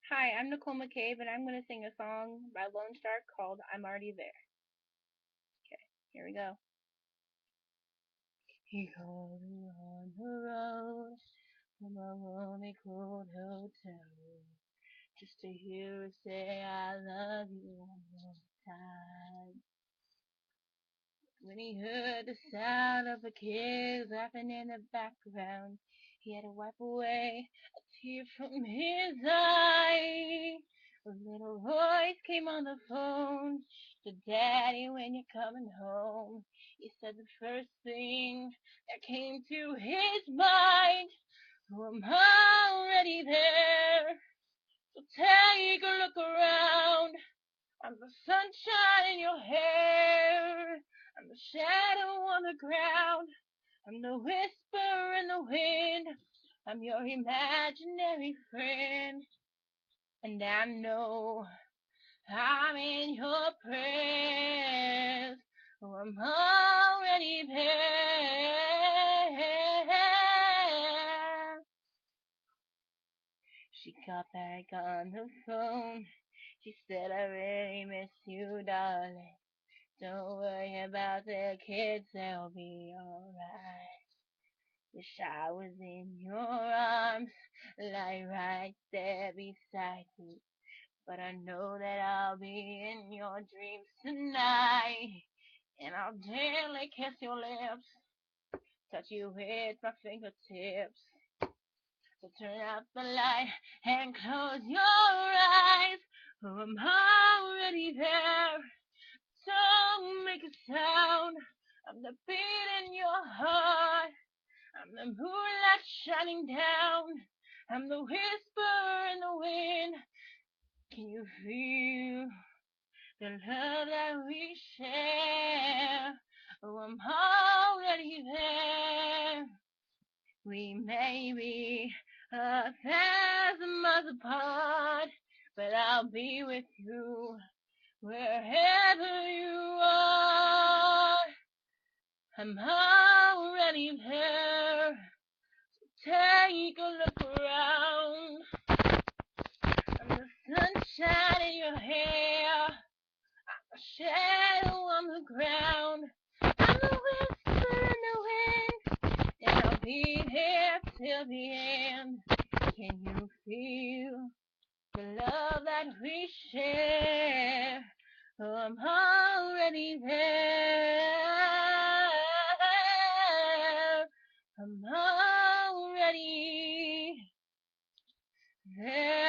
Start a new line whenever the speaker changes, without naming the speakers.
Hi, I'm Nicole McCabe, and I'm going to sing a song by Lone Star called I'm Already There. Okay, here we go. He called me on the road from a lonely, cold hotel room just to hear her say I love you one more time. When he heard the sound of the kids laughing in the background, he had to wipe away a tear from his eye. A little voice came on the phone. To Daddy, when you're coming home, he said the first thing that came to his mind. Oh, I'm already there. So take a look around. I'm the sunshine in your hair. I'm the shadow on the ground. I'm the whisper in the wind. I'm your imaginary friend. And I know I'm in your prayers. Oh, I'm already there. She got back on the phone. She said, I really miss you, darling. Don't worry about the kids, they'll be alright. Wish I was in your arms, like right there beside you. But I know that I'll be in your dreams tonight. And I'll gently kiss your lips, touch you with my fingertips. So turn out the light and close your eyes. Oh, I'm already there. Don't make a sound. I'm the beat in your heart. I'm the moonlight shining down. I'm the whisper in the wind. Can you feel the love that we share? Oh, I'm already there. We may be 1,000 miles apart, but I'll be with you wherever you are. I'm already there. Take a look around. I'm the sunshine in your hair, a shadow on the ground. I'm the whisper in the wind, and I'll be here till the end. Can you feel the love that we share? Oh, I'm already there. I'm already there.